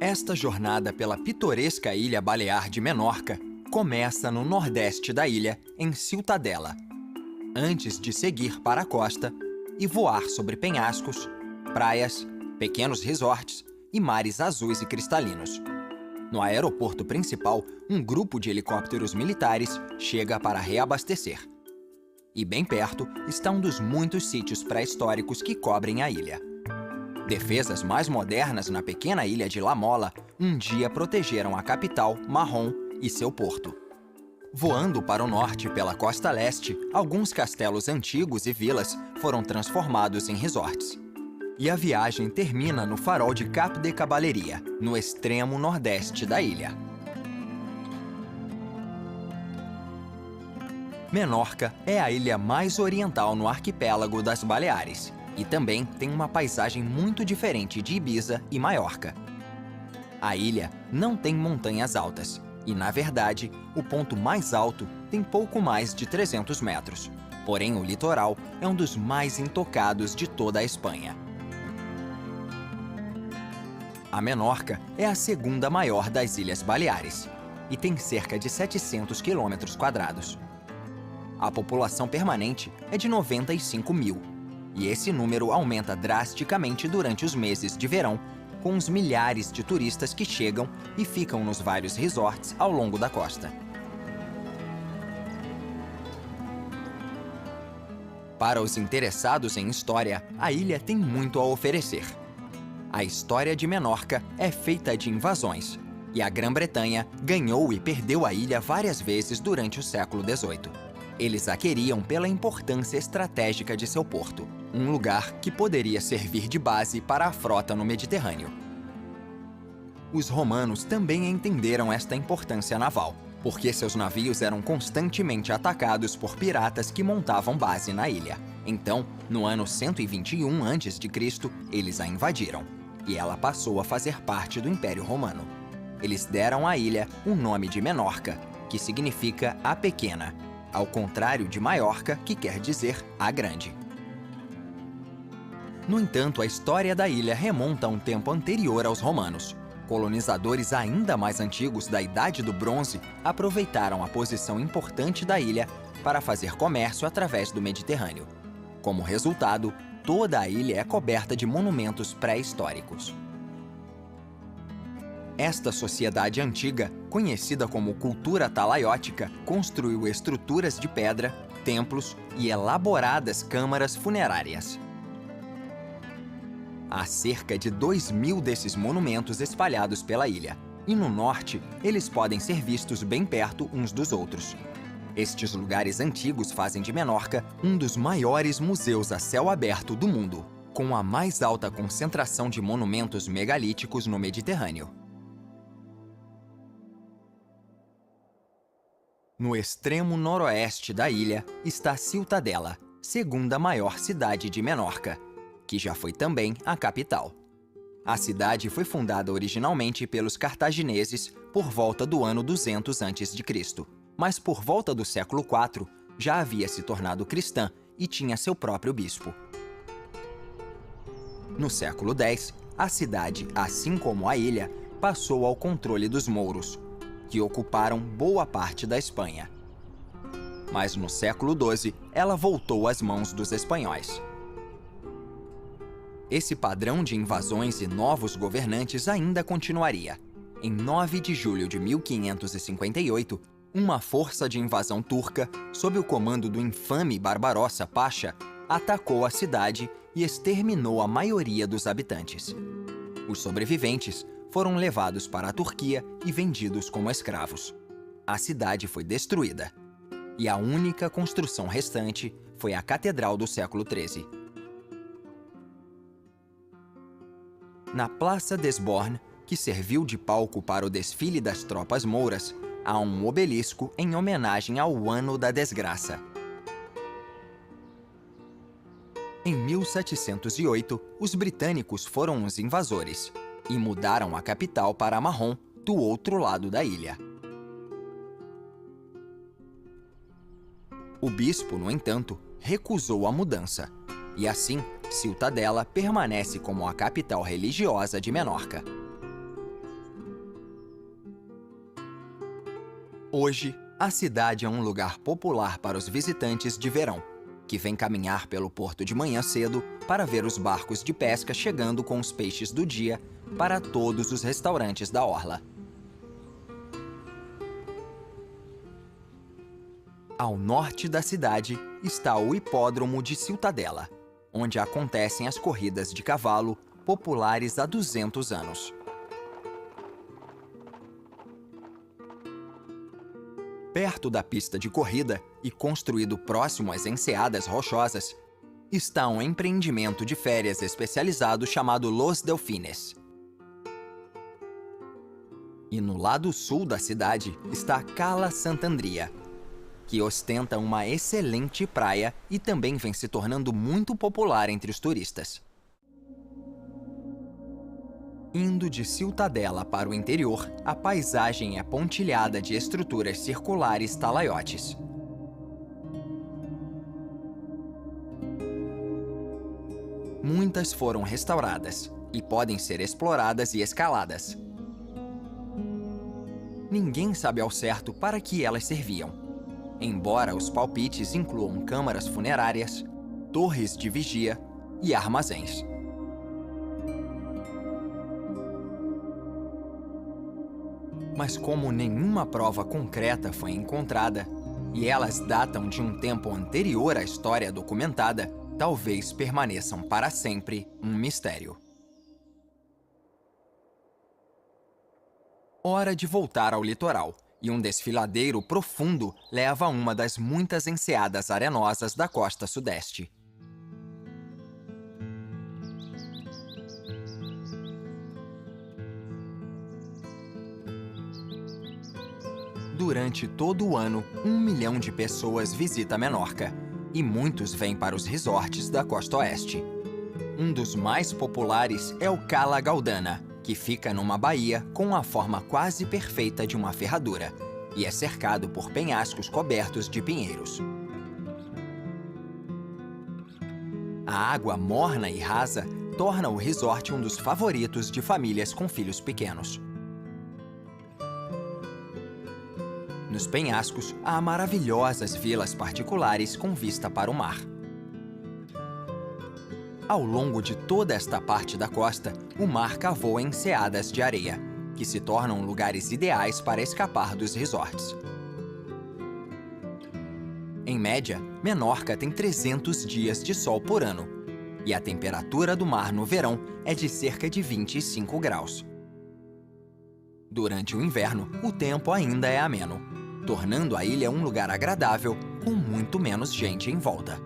Esta jornada pela pitoresca ilha balear de Menorca começa no nordeste da ilha, em Ciutadella, antes de seguir para a costa e voar sobre penhascos, praias, pequenos resorts e mares azuis e cristalinos. No aeroporto principal, um grupo de helicópteros militares chega para reabastecer. E bem perto está um dos muitos sítios pré-históricos que cobrem a ilha. Defesas mais modernas na pequena ilha de La Mola um dia protegeram a capital, Mahon, e seu porto. Voando para o norte pela costa leste, alguns castelos antigos e vilas foram transformados em resorts. E a viagem termina no farol de Cap de Cavalleria, no extremo nordeste da ilha. Menorca é a ilha mais oriental no arquipélago das Baleares e também tem uma paisagem muito diferente de Ibiza e Maiorca. A ilha não tem montanhas altas e, na verdade, o ponto mais alto tem pouco mais de 300 metros. Porém, o litoral é um dos mais intocados de toda a Espanha. A Menorca é a segunda maior das Ilhas Baleares e tem cerca de 700 km². A população permanente é de 95 mil, e esse número aumenta drasticamente durante os meses de verão, com os milhares de turistas que chegam e ficam nos vários resorts ao longo da costa. Para os interessados em história, a ilha tem muito a oferecer. A história de Menorca é feita de invasões, e a Grã-Bretanha ganhou e perdeu a ilha várias vezes durante o século XVIII. Eles a queriam pela importância estratégica de seu porto, um lugar que poderia servir de base para a frota no Mediterrâneo. Os romanos também entenderam esta importância naval, porque seus navios eram constantemente atacados por piratas que montavam base na ilha. Então, no ano 121 a.C., eles a invadiram, e ela passou a fazer parte do Império Romano. Eles deram à ilha o nome de Menorca, que significa a pequena, ao contrário de Maiorca, que quer dizer a grande. No entanto, a história da ilha remonta a um tempo anterior aos romanos. Colonizadores ainda mais antigos da Idade do Bronze aproveitaram a posição importante da ilha para fazer comércio através do Mediterrâneo. Como resultado, toda a ilha é coberta de monumentos pré-históricos. Esta sociedade antiga, conhecida como cultura talaiótica, construiu estruturas de pedra, templos e elaboradas câmaras funerárias. Há cerca de 2.000 desses monumentos espalhados pela ilha, e no norte eles podem ser vistos bem perto uns dos outros. Estes lugares antigos fazem de Menorca um dos maiores museus a céu aberto do mundo, com a mais alta concentração de monumentos megalíticos no Mediterrâneo. No extremo noroeste da ilha está Ciutadella, segunda maior cidade de Menorca, que já foi também a capital. A cidade foi fundada originalmente pelos cartagineses por volta do ano 200 a.C., mas por volta do século IV já havia se tornado cristã e tinha seu próprio bispo. No século X, a cidade, assim como a ilha, passou ao controle dos mouros, que ocuparam boa parte da Espanha. Mas no século XII, ela voltou às mãos dos espanhóis. Esse padrão de invasões e novos governantes ainda continuaria. Em 9 de julho de 1558, uma força de invasão turca, sob o comando do infame Barbarossa Pacha, atacou a cidade e exterminou a maioria dos habitantes. Os sobreviventes foram levados para a Turquia e vendidos como escravos. A cidade foi destruída, e a única construção restante foi a Catedral do século XIII. Na Plaça des Bornes, que serviu de palco para o desfile das tropas mouras, há um obelisco em homenagem ao Ano da Desgraça. Em 1708, os britânicos foram os invasores e mudaram a capital para Mahon, do outro lado da ilha. O bispo, no entanto, recusou a mudança, e assim, Ciutadella permanece como a capital religiosa de Menorca. Hoje, a cidade é um lugar popular para os visitantes de verão, que vêm caminhar pelo porto de manhã cedo para ver os barcos de pesca chegando com os peixes do dia para todos os restaurantes da orla. Ao norte da cidade está o Hipódromo de Ciutadella, onde acontecem as corridas de cavalo populares há 200 anos. Perto da pista de corrida e construído próximo às enseadas rochosas, está um empreendimento de férias especializado chamado Los Delfines. E no lado sul da cidade está Cala Sant'Andria, que ostenta uma excelente praia e também vem se tornando muito popular entre os turistas. Indo de Ciutadella para o interior, a paisagem é pontilhada de estruturas circulares talaiotes. Muitas foram restauradas e podem ser exploradas e escaladas. Ninguém sabe ao certo para que elas serviam, embora os palpites incluam câmaras funerárias, torres de vigia e armazéns. Mas como nenhuma prova concreta foi encontrada, e elas datam de um tempo anterior à história documentada, talvez permaneçam para sempre um mistério. Hora de voltar ao litoral, e um desfiladeiro profundo leva a uma das muitas enseadas arenosas da costa sudeste. Durante todo o ano, 1 milhão de pessoas visita Menorca, e muitos vêm para os resorts da costa oeste. Um dos mais populares é o Cala Galdana, que fica numa baía com a forma quase perfeita de uma ferradura, e é cercado por penhascos cobertos de pinheiros. A água morna e rasa torna o resort um dos favoritos de famílias com filhos pequenos. Nos penhascos, há maravilhosas vilas particulares com vista para o mar. Ao longo de toda esta parte da costa, o mar cavou enseadas de areia, que se tornam lugares ideais para escapar dos resorts. Em média, Menorca tem 300 dias de sol por ano, e a temperatura do mar no verão é de cerca de 25 graus. Durante o inverno, o tempo ainda é ameno, tornando a ilha um lugar agradável, com muito menos gente em volta.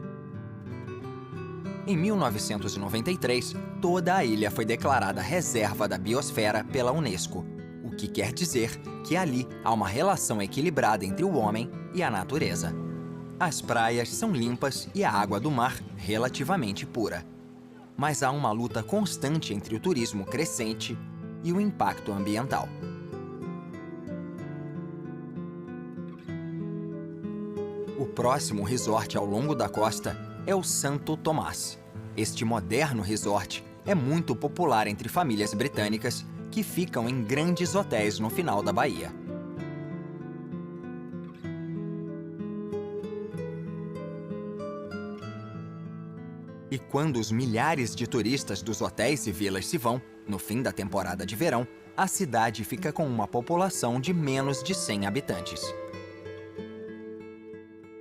Em 1993, toda a ilha foi declarada Reserva da Biosfera pela Unesco, o que quer dizer que ali há uma relação equilibrada entre o homem e a natureza. As praias são limpas e a água do mar relativamente pura. Mas há uma luta constante entre o turismo crescente e o impacto ambiental. O próximo resort ao longo da costa é o Santo Tomás. Este moderno resort é muito popular entre famílias britânicas que ficam em grandes hotéis no final da baía. E quando os milhares de turistas dos hotéis e vilas se vão, no fim da temporada de verão, a cidade fica com uma população de menos de 100 habitantes.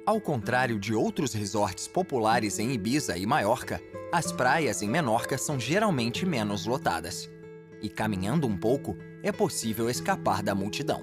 Ao contrário de outros resorts populares em Ibiza e Maiorca, as praias em Menorca são geralmente menos lotadas. E caminhando um pouco, é possível escapar da multidão.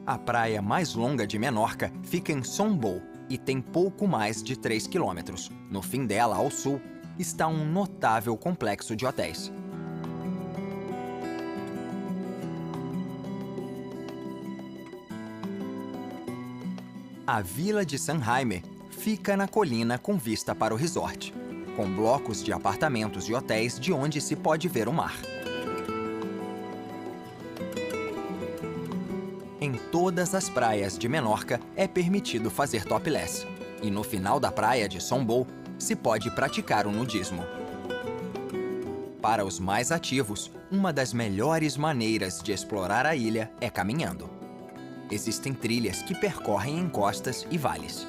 A praia mais longa de Menorca fica em Sombou, e tem pouco mais de 3 quilômetros. No fim dela, ao sul, está um notável complexo de hotéis. A Vila de San Jaime fica na colina com vista para o resort, com blocos de apartamentos e hotéis de onde se pode ver o mar. Em todas as praias de Menorca é permitido fazer topless, E no final da praia de Sombou, se pode praticar o nudismo. Para os mais ativos, uma das melhores maneiras de explorar a ilha é caminhando. Existem trilhas que percorrem encostas e vales.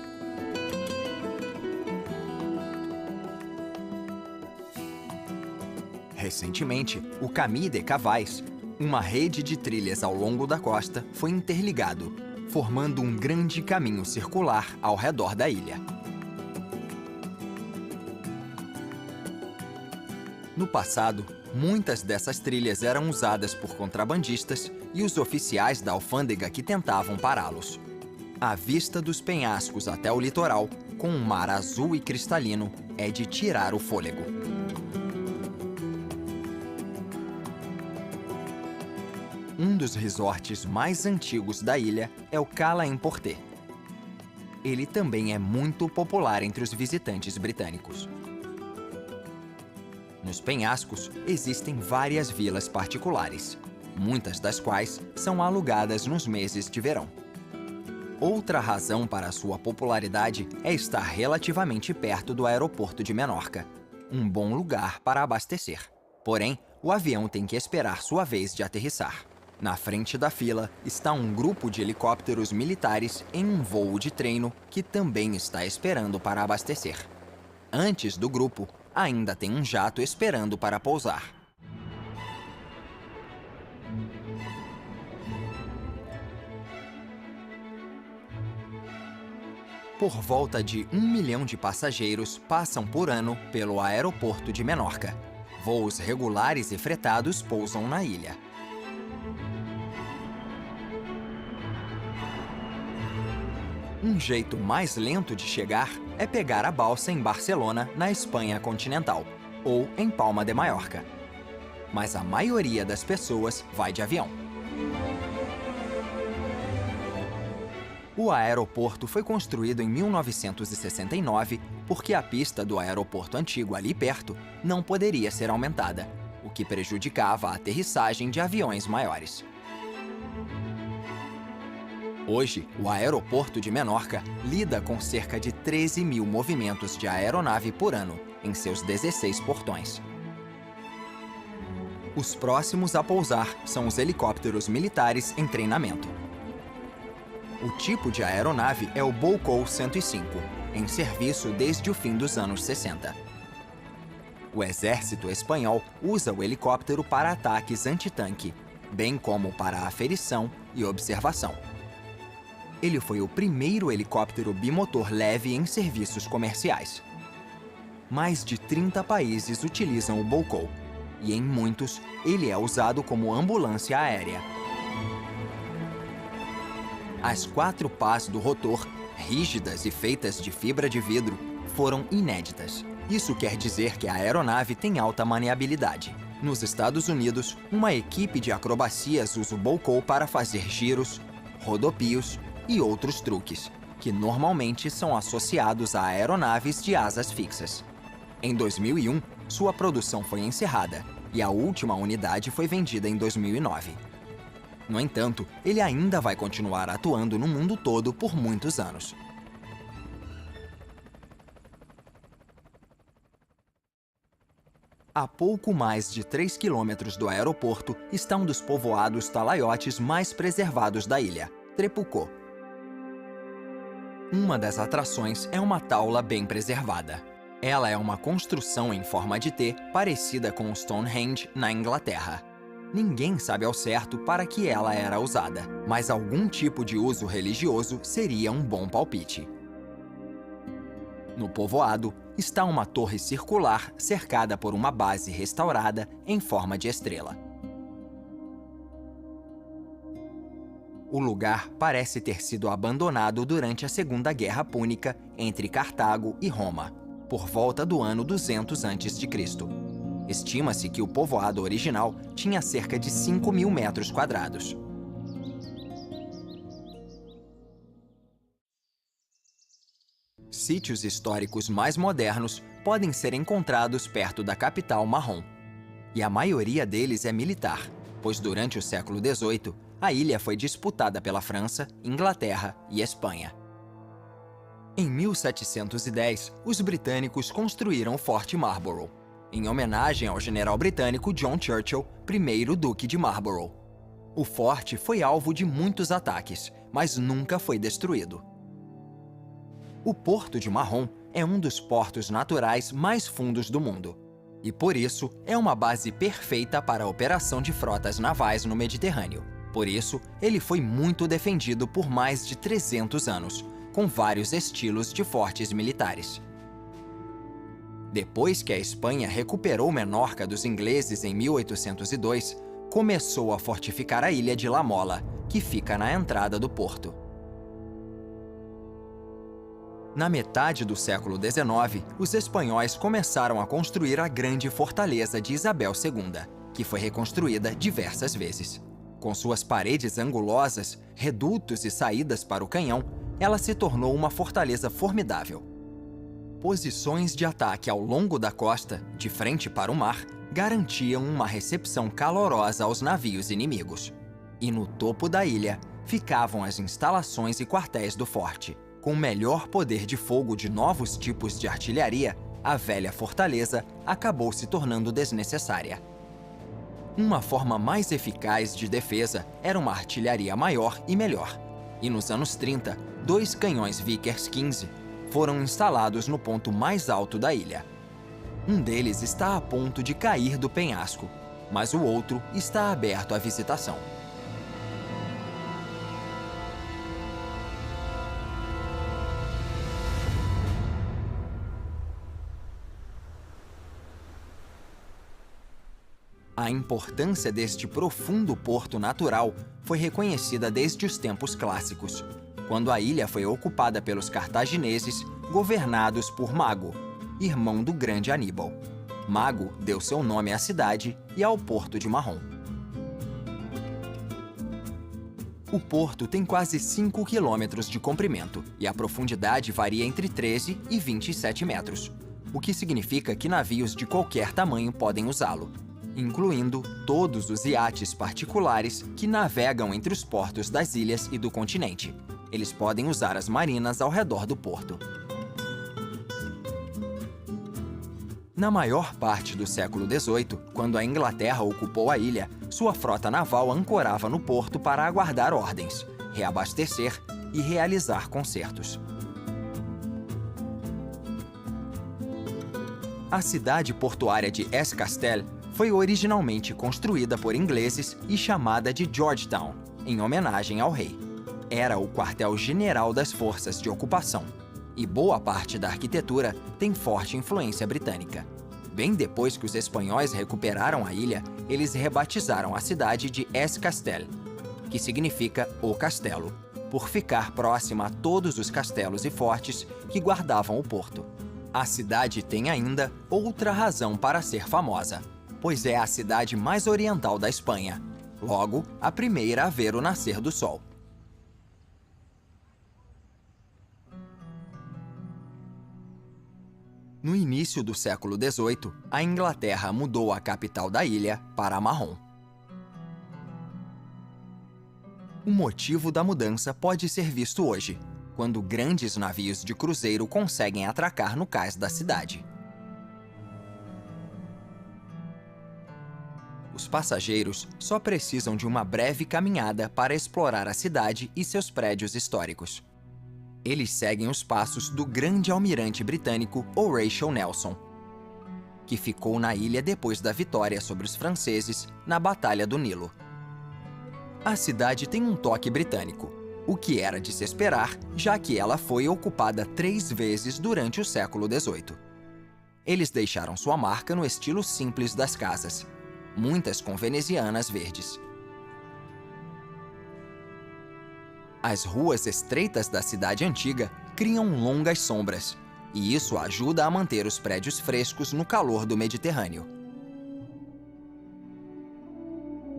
Recentemente, o Caminho de Cavais, uma rede de trilhas ao longo da costa, foi interligado, formando um grande caminho circular ao redor da ilha. No passado, muitas dessas trilhas eram usadas por contrabandistas e os oficiais da alfândega que tentavam pará-los. A vista dos penhascos até o litoral, com um mar azul e cristalino, é de tirar o fôlego. Um dos resorts mais antigos da ilha é o Cala Importé. Ele também é muito popular entre os visitantes britânicos. Nos penhascos, existem várias vilas particulares, muitas das quais são alugadas nos meses de verão. Outra razão para sua popularidade é estar relativamente perto do aeroporto de Menorca, um bom lugar para abastecer. Porém, o avião tem que esperar sua vez de aterrissar. Na frente da fila está um grupo de helicópteros militares em um voo de treino que também está esperando para abastecer. Antes do grupo, ainda tem um jato esperando para pousar. Por volta de 1 milhão de passageiros passam por ano pelo aeroporto de Menorca. Voos regulares e fretados pousam na ilha. Um jeito mais lento de chegar é pegar a balsa em Barcelona, na Espanha continental, ou em Palma de Mallorca. Mas a maioria das pessoas vai de avião. O aeroporto foi construído em 1969 porque a pista do aeroporto antigo ali perto não poderia ser aumentada, o que prejudicava a aterrissagem de aviões maiores. Hoje, o aeroporto de Menorca lida com cerca de 13 mil movimentos de aeronave por ano em seus 16 portões. Os próximos a pousar são os helicópteros militares em treinamento. O tipo de aeronave é o Bowcow 105, em serviço desde o fim dos anos 60. O exército espanhol usa o helicóptero para ataques antitanque, bem como para aferição e observação. Ele foi o primeiro helicóptero bimotor leve em serviços comerciais. Mais de 30 países utilizam o Bowcow, e em muitos, ele é usado como ambulância aérea. As 4 pás do rotor, rígidas e feitas de fibra de vidro, foram inéditas. Isso quer dizer que a aeronave tem alta maneabilidade. Nos Estados Unidos, uma equipe de acrobacias usa o Bowcow para fazer giros, rodopios e outros truques, que normalmente são associados a aeronaves de asas fixas. Em 2001, sua produção foi encerrada e a última unidade foi vendida em 2009. No entanto, ele ainda vai continuar atuando no mundo todo por muitos anos. A pouco mais de 3 quilômetros do aeroporto está um dos povoados talaiotes mais preservados da ilha, Trepucó. Uma das atrações é uma taula bem preservada. Ela é uma construção em forma de T parecida com o Stonehenge na Inglaterra. Ninguém sabe ao certo para que ela era usada, mas algum tipo de uso religioso seria um bom palpite. No povoado está uma torre circular cercada por uma base restaurada em forma de estrela. O lugar parece ter sido abandonado durante a Segunda Guerra Púnica entre Cartago e Roma, por volta do ano 200 a.C. Estima-se que o povoado original tinha cerca de 5.000 metros quadrados. Sítios históricos mais modernos podem ser encontrados perto da capital Mahón. E a maioria deles é militar, pois durante o século XVIII, a ilha foi disputada pela França, Inglaterra e Espanha. Em 1710, os britânicos construíram o Forte Marlborough, em homenagem ao general britânico John Churchill, primeiro Duque de Marlborough. O forte foi alvo de muitos ataques, mas nunca foi destruído. O Porto de Mahon é um dos portos naturais mais fundos do mundo, e por isso é uma base perfeita para a operação de frotas navais no Mediterrâneo. Por isso, ele foi muito defendido por mais de 300 anos, com vários estilos de fortes militares. Depois que a Espanha recuperou Menorca dos ingleses em 1802, começou a fortificar a ilha de La Mola, que fica na entrada do porto. Na metade do século XIX, os espanhóis começaram a construir a grande fortaleza de Isabel II, que foi reconstruída diversas vezes. Com suas paredes angulosas, redutos e saídas para o canhão, ela se tornou uma fortaleza formidável. Posições de ataque ao longo da costa, de frente para o mar, garantiam uma recepção calorosa aos navios inimigos. E no topo da ilha ficavam as instalações e quartéis do forte. Com o melhor poder de fogo de novos tipos de artilharia, a velha fortaleza acabou se tornando desnecessária. Uma forma mais eficaz de defesa era uma artilharia maior e melhor. E nos anos 30, 2 canhões Vickers 15 foram instalados no ponto mais alto da ilha. Um deles está a ponto de cair do penhasco, mas o outro está aberto à visitação. A importância deste profundo porto natural foi reconhecida desde os tempos clássicos, quando a ilha foi ocupada pelos cartagineses, governados por Mago, irmão do grande Aníbal. Mago deu seu nome à cidade e ao porto de Mahon. O porto tem quase 5 quilômetros de comprimento e a profundidade varia entre 13 e 27 metros, o que significa que navios de qualquer tamanho podem usá-lo, incluindo todos os iates particulares que navegam entre os portos das ilhas e do continente. Eles podem usar as marinas ao redor do porto. Na maior parte do século XVIII, quando a Inglaterra ocupou a ilha, sua frota naval ancorava no porto para aguardar ordens, reabastecer e realizar concertos. A cidade portuária de Es-Castell foi originalmente construída por ingleses e chamada de Georgetown, em homenagem ao rei. Era o quartel-general das forças de ocupação, e boa parte da arquitetura tem forte influência britânica. Bem depois que os espanhóis recuperaram a ilha, eles rebatizaram a cidade de Es-Castell, que significa o castelo, por ficar próxima a todos os castelos e fortes que guardavam o porto. A cidade tem ainda outra razão para ser famosa, pois é a cidade mais oriental da Espanha, logo, a primeira a ver o nascer do sol. No início do século XVIII, a Inglaterra mudou a capital da ilha para Mahon. O motivo da mudança pode ser visto hoje, quando grandes navios de cruzeiro conseguem atracar no cais da cidade. Os passageiros só precisam de uma breve caminhada para explorar a cidade e seus prédios históricos. Eles seguem os passos do grande almirante britânico Horatio Nelson, que ficou na ilha depois da vitória sobre os franceses na Batalha do Nilo. A cidade tem um toque britânico, o que era de se esperar, já que ela foi ocupada 3 vezes durante o século XVIII. Eles deixaram sua marca no estilo simples das casas, muitas com venezianas verdes. As ruas estreitas da cidade antiga criam longas sombras, e isso ajuda a manter os prédios frescos no calor do Mediterrâneo.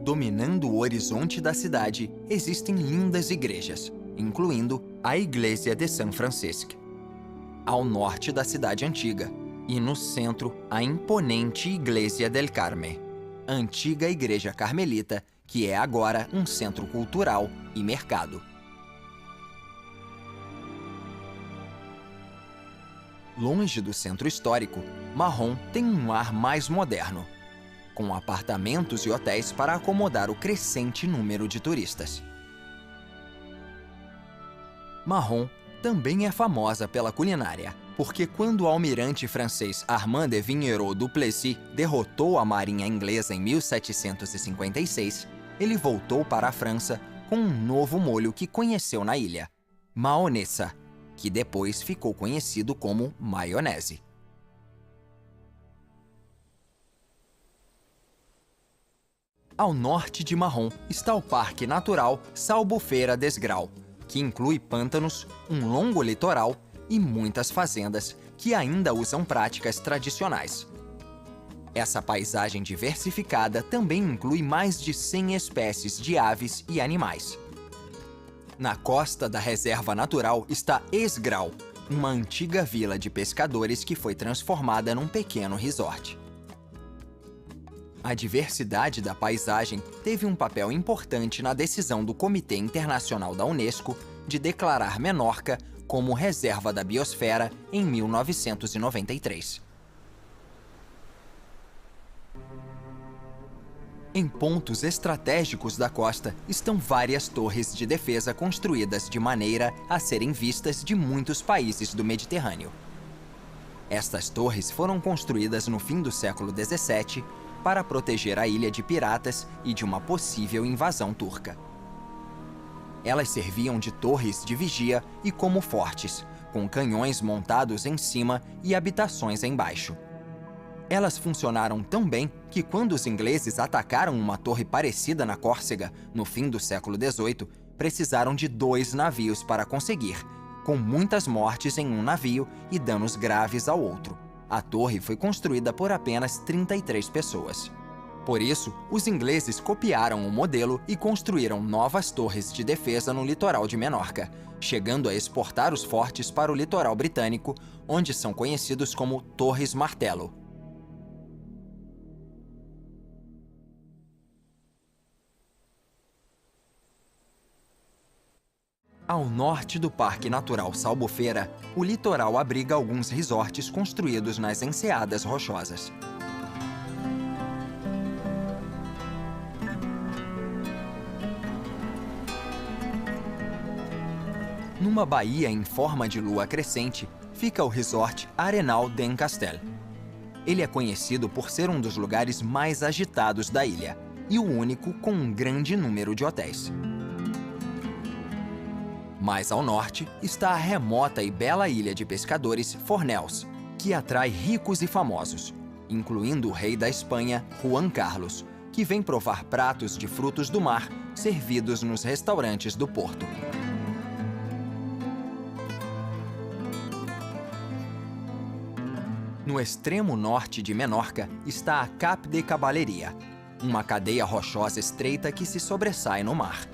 Dominando o horizonte da cidade, existem lindas igrejas, incluindo a Iglesia de San Francisco, ao norte da cidade antiga, e no centro, a imponente Iglesia del Carme, a antiga igreja carmelita, que é agora um centro cultural e mercado. Longe do centro histórico, Mahón tem um ar mais moderno, com apartamentos e hotéis para acomodar o crescente número de turistas. Mahón também é famosa pela culinária, porque quando o almirante francês Armand de Vignerot du Plessis derrotou a marinha inglesa em 1756, ele voltou para a França com um novo molho que conheceu na ilha, mahonesa, que depois ficou conhecido como maionese. Ao norte de Mahón está o Parque Natural Albufeira des Grau, que inclui pântanos, um longo litoral e muitas fazendas que ainda usam práticas tradicionais. Essa paisagem diversificada também inclui mais de 100 espécies de aves e animais. Na costa da reserva natural está Es Grau, uma antiga vila de pescadores que foi transformada num pequeno resort. A diversidade da paisagem teve um papel importante na decisão do Comitê Internacional da Unesco de declarar Menorca como Reserva da Biosfera em 1993. Em pontos estratégicos da costa estão várias torres de defesa construídas de maneira a serem vistas de muitos países do Mediterrâneo. Estas torres foram construídas no fim do século XVII para proteger a ilha de piratas e de uma possível invasão turca. Elas serviam de torres de vigia e como fortes, com canhões montados em cima e habitações embaixo. Elas funcionaram tão bem que quando os ingleses atacaram uma torre parecida na Córcega, no fim do século XVIII, precisaram de 2 navios para conseguir, com muitas mortes em um navio e danos graves ao outro. A torre foi construída por apenas 33 pessoas. Por isso, os ingleses copiaram o modelo e construíram novas torres de defesa no litoral de Menorca, chegando a exportar os fortes para o litoral britânico, onde são conhecidos como Torres Martelo. Ao norte do Parque Natural Albufeira, o litoral abriga alguns resorts construídos nas enseadas rochosas. Numa baía em forma de lua crescente, fica o resort Arenal d'en Castel. Ele é conhecido por ser um dos lugares mais agitados da ilha e o único com um grande número de hotéis. Mais ao norte está a remota e bela ilha de pescadores Fornells, que atrai ricos e famosos, incluindo o rei da Espanha, Juan Carlos, que vem provar pratos de frutos do mar servidos nos restaurantes do porto. No extremo norte de Menorca está a Cap de Caballeria, uma cadeia rochosa estreita que se sobressai no mar.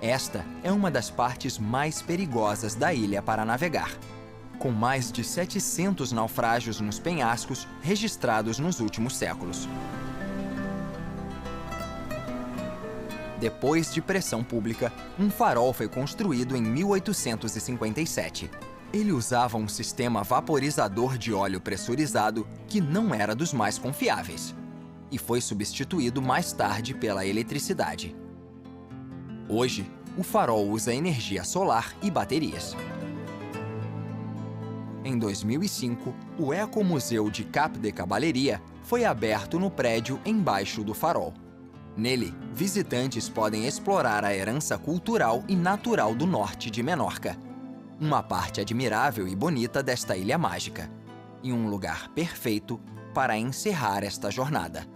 Esta é uma das partes mais perigosas da ilha para navegar, com mais de 700 naufrágios nos penhascos registrados nos últimos séculos. Depois de pressão pública, um farol foi construído em 1857. Ele usava um sistema vaporizador de óleo pressurizado que não era dos mais confiáveis, e foi substituído mais tarde pela eletricidade. Hoje, o farol usa energia solar e baterias. Em 2005, o Ecomuseu de Cap de Caballeria foi aberto no prédio embaixo do farol. Nele, visitantes podem explorar a herança cultural e natural do norte de Menorca, uma parte admirável e bonita desta ilha mágica, e um lugar perfeito para encerrar esta jornada.